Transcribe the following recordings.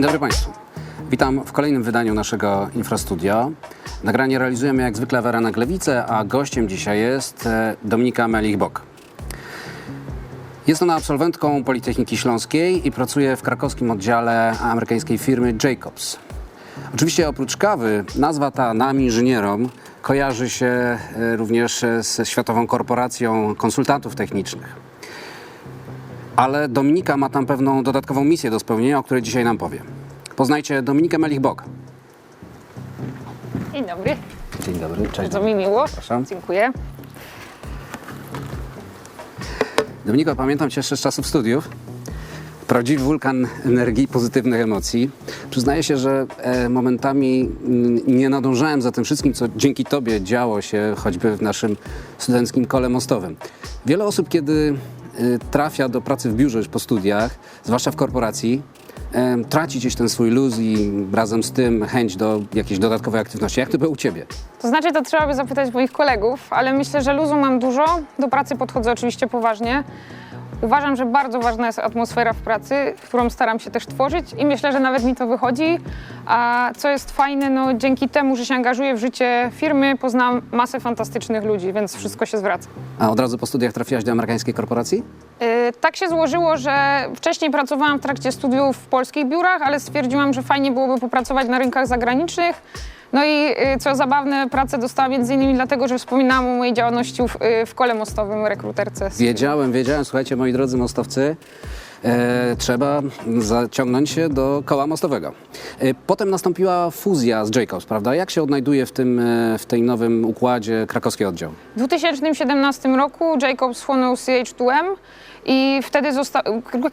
Dzień dobry Państwu. Witam w kolejnym wydaniu naszego Infrastudio. Nagranie realizujemy jak zwykle Werena Glewice, a gościem dzisiaj jest Dominika Melich-Bock. Jest ona absolwentką Politechniki Śląskiej i pracuje w krakowskim oddziale amerykańskiej firmy Jacobs. Oczywiście oprócz kawy nazwa ta nam inżynierom kojarzy się również ze światową korporacją konsultantów technicznych. Ale Dominika ma tam pewną dodatkową misję do spełnienia, o której dzisiaj nam powie. Poznajcie Dominikę Melich-Bock. Dzień dobry. Dzień dobry, cześć. Bardzo mi miło. Zapraszam. Dziękuję. Dominiko, pamiętam Cię jeszcze z czasów studiów. Prawdziwy wulkan energii i pozytywnych emocji. Przyznaję się, że momentami nie nadążałem za tym wszystkim, co dzięki Tobie działo się choćby w naszym studenckim kole mostowym. Wiele osób, kiedy trafia do pracy w biurze już po studiach, zwłaszcza w korporacji, traci gdzieś ten swój luz i razem z tym chęć do jakiejś dodatkowej aktywności. Jak to było u Ciebie? To znaczy, to trzeba by zapytać moich kolegów, ale myślę, że luzu mam dużo. Do pracy podchodzę oczywiście poważnie. Uważam, że bardzo ważna jest atmosfera w pracy, którą staram się też tworzyć i myślę, że nawet mi to wychodzi. A co jest fajne, no dzięki temu, że się angażuję w życie firmy, poznałam masę fantastycznych ludzi, więc wszystko się zwraca. A od razu po studiach trafiłaś do amerykańskiej korporacji? Tak się złożyło, że wcześniej pracowałam w trakcie studiów w polskich biurach, ale stwierdziłam, że fajnie byłoby popracować na rynkach zagranicznych. No i co zabawne, pracę dostałam m.in. dlatego, że wspominałam o mojej działalności w kole mostowym, rekruterce. Wiedziałem. Słuchajcie, moi drodzy mostowcy, trzeba zaciągnąć się do koła mostowego. Potem nastąpiła fuzja z Jacobs, prawda? Jak się odnajduje w tej nowym układzie krakowski oddział? W 2017 roku Jacobs wchłonął CH2M i wtedy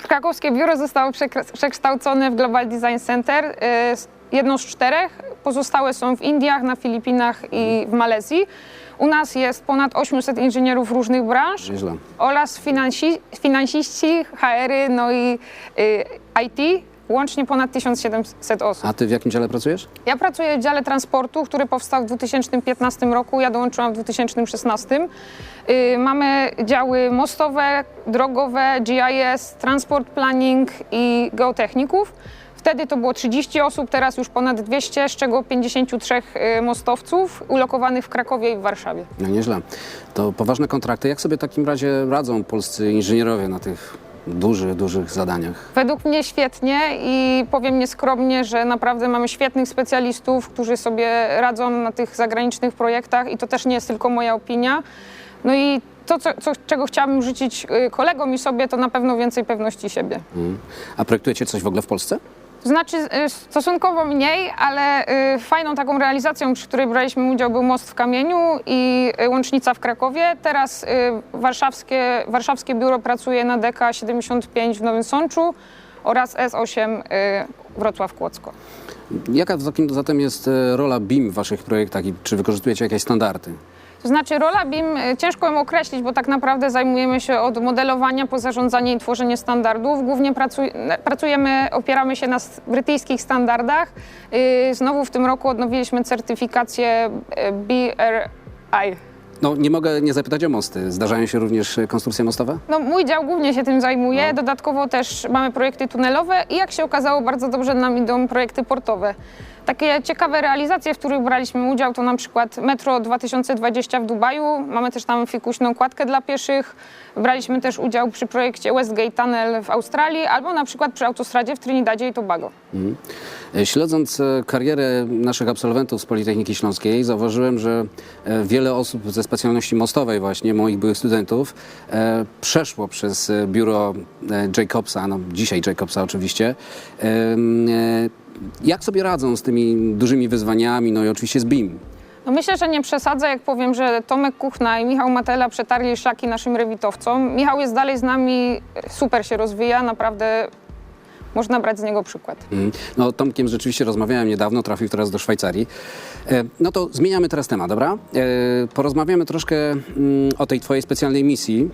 krakowskie biuro zostało przekształcone w Global Design Center. Jedno z 4, pozostałe są w Indiach, na Filipinach i w Malezji. U nas jest ponad 800 inżynierów różnych branż oraz finansiści, HR-y, no i IT, łącznie ponad 1700 osób. A Ty w jakim dziale pracujesz? Ja pracuję w dziale transportu, który powstał w 2015 roku, ja dołączyłam w 2016. Mamy działy mostowe, drogowe, GIS, transport planning i geotechników. Wtedy to było 30 osób, teraz już ponad 200, z czego 53 mostowców ulokowanych w Krakowie i w Warszawie. No nieźle. To poważne kontrakty. Jak sobie w takim razie radzą polscy inżynierowie na tych dużych zadaniach? Według mnie świetnie i powiem nieskromnie, że naprawdę mamy świetnych specjalistów, którzy sobie radzą na tych zagranicznych projektach i to też nie jest tylko moja opinia. No i to, czego chciałabym życzyć kolegom i sobie, to na pewno więcej pewności siebie. A projektujecie coś w ogóle w Polsce? To znaczy stosunkowo mniej, ale fajną taką realizacją, przy której braliśmy udział, był most w Kamieniu i łącznica w Krakowie. Teraz warszawskie biuro pracuje na DK 75 w Nowym Sączu oraz S8 Wrocław-Kłodzko. Jaka zatem jest rola BIM w Waszych projektach i czy wykorzystujecie jakieś standardy? To znaczy rola BIM, ciężko ją określić, bo tak naprawdę zajmujemy się od modelowania po zarządzanie i tworzenie standardów. Głównie opieramy się na brytyjskich standardach. Znowu w tym roku odnowiliśmy certyfikację BRI. No nie mogę nie zapytać o mosty. Zdarzają się również konstrukcje mostowe? No, mój dział głównie się tym zajmuje. Dodatkowo też mamy projekty tunelowe i jak się okazało, bardzo dobrze nam idą projekty portowe. Takie ciekawe realizacje, w których braliśmy udział, to na przykład Metro 2020 w Dubaju. Mamy też tam fikuśną kładkę dla pieszych. Braliśmy też udział przy projekcie Westgate Tunnel w Australii albo na przykład przy autostradzie w Trinidadzie i Tobago. Śledząc karierę naszych absolwentów z Politechniki Śląskiej, zauważyłem, że wiele osób ze specjalności mostowej właśnie, moich byłych studentów, przeszło przez biuro Jacobsa, no dzisiaj Jacobsa oczywiście. Jak sobie radzą z tymi dużymi wyzwaniami, no i oczywiście z BIM? No myślę, że nie przesadzę, jak powiem, że Tomek Kuchna i Michał Matela przetarli szlaki naszym rewitowcom. Michał jest dalej z nami, super się rozwija, naprawdę można brać z niego przykład. No Tomkiem rzeczywiście rozmawiałem niedawno, trafił teraz do Szwajcarii. No to zmieniamy teraz temat, dobra? Porozmawiamy troszkę o tej twojej specjalnej misji,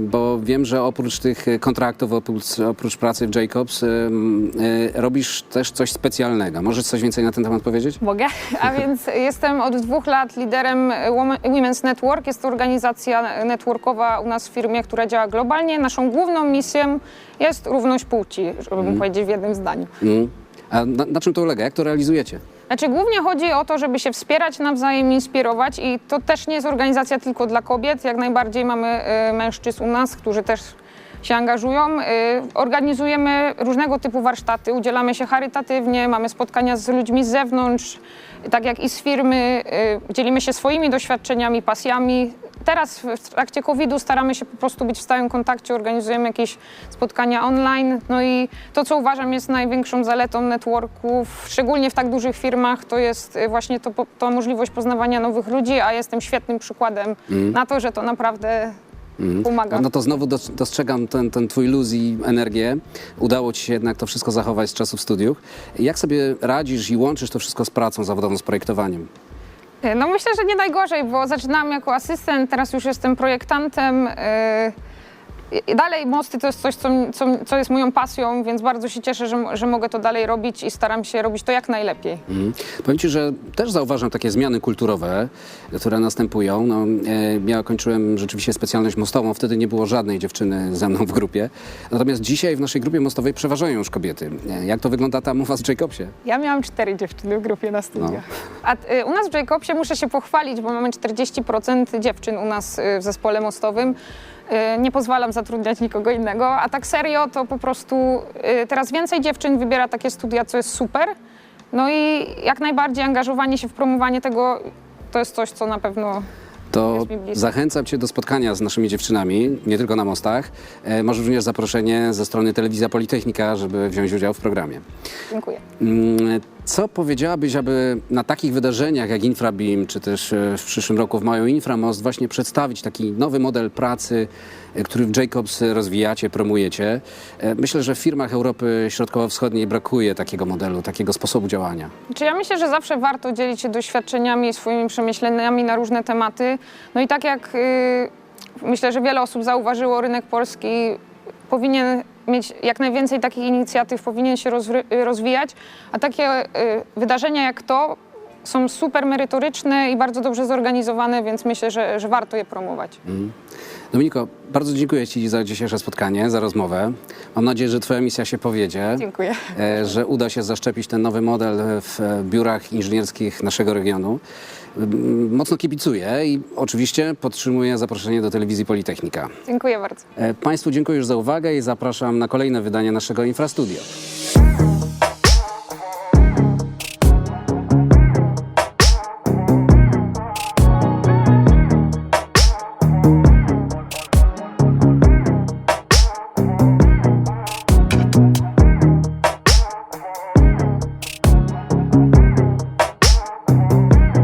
bo wiem, że oprócz tych kontraktów, oprócz pracy w Jacobs, robisz też coś specjalnego. Możesz coś więcej na ten temat powiedzieć? Mogę. A więc jestem od 2 lat liderem Women's Network. Jest to organizacja networkowa u nas w firmie, która działa globalnie. Naszą główną misją jest równość płci, żeby powiedzieć w jednym zdaniu. A na czym to ulega? Jak to realizujecie? Znaczy głównie chodzi o to, żeby się wspierać nawzajem, inspirować i to też nie jest organizacja tylko dla kobiet. Jak najbardziej mamy mężczyzn u nas, którzy też się angażują. Organizujemy różnego typu warsztaty, udzielamy się charytatywnie, mamy spotkania z ludźmi z zewnątrz, tak jak i z firmy, dzielimy się swoimi doświadczeniami, pasjami. Teraz w trakcie COVID-u staramy się po prostu być w stałym kontakcie, organizujemy jakieś spotkania online. No i to, co uważam jest największą zaletą networków, szczególnie w tak dużych firmach, to jest właśnie to możliwość poznawania nowych ludzi, a jestem świetnym przykładem na to, że to naprawdę pomaga. No to znowu dostrzegam ten twój luz i energię. Udało ci się jednak to wszystko zachować z czasów studiów. Jak sobie radzisz i łączysz to wszystko z pracą zawodową, z projektowaniem? No myślę, że nie najgorzej, bo zaczynałam jako asystent, teraz już jestem projektantem. Dalej mosty to jest coś, co jest moją pasją, więc bardzo się cieszę, że mogę to dalej robić i staram się robić to jak najlepiej. Powiem ci, że też zauważam takie zmiany kulturowe, które następują. No, ja kończyłem rzeczywiście specjalność mostową, wtedy nie było żadnej dziewczyny ze mną w grupie. Natomiast dzisiaj w naszej grupie mostowej przeważają już kobiety. Jak to wygląda tam u was w Jacobsie? Ja miałam 4 dziewczyny w grupie na studiach. A u nas w Jacobsie muszę się pochwalić, bo mamy 40% dziewczyn u nas w zespole mostowym. Nie pozwalam zatrudniać nikogo innego, a tak serio to po prostu teraz więcej dziewczyn wybiera takie studia, co jest super. No i jak najbardziej angażowanie się w promowanie tego to jest coś, co na pewno To jest mi bliskie. zachęcam cię do spotkania z naszymi dziewczynami, nie tylko na mostach. Może również zaproszenie ze strony Telewizja Politechnika, żeby wziąć udział w programie. Dziękuję. Co powiedziałabyś, aby na takich wydarzeniach jak InfraBeam, czy też w przyszłym roku w maju InfraMost właśnie przedstawić taki nowy model pracy, który w Jacobs rozwijacie, promujecie? Myślę, że w firmach Europy Środkowo-Wschodniej brakuje takiego modelu, takiego sposobu działania. Czy ja myślę, że zawsze warto dzielić się doświadczeniami i swoimi przemyśleniami na różne tematy. No i tak jak myślę, że wiele osób zauważyło, rynek polski powinien mieć jak najwięcej takich inicjatyw, powinien się rozwijać, a takie wydarzenia jak to są super merytoryczne i bardzo dobrze zorganizowane, więc myślę, że warto je promować. Dominiko, bardzo dziękuję ci za dzisiejsze spotkanie, za rozmowę. Mam nadzieję, że twoja misja się powiedzie. Dziękuję. Że uda się zaszczepić ten nowy model w biurach inżynierskich naszego regionu. Mocno kibicuję i oczywiście podtrzymuję zaproszenie do Telewizji Politechnika. Dziękuję bardzo. Państwu dziękuję już za uwagę i zapraszam na kolejne wydanie naszego Infrastudio.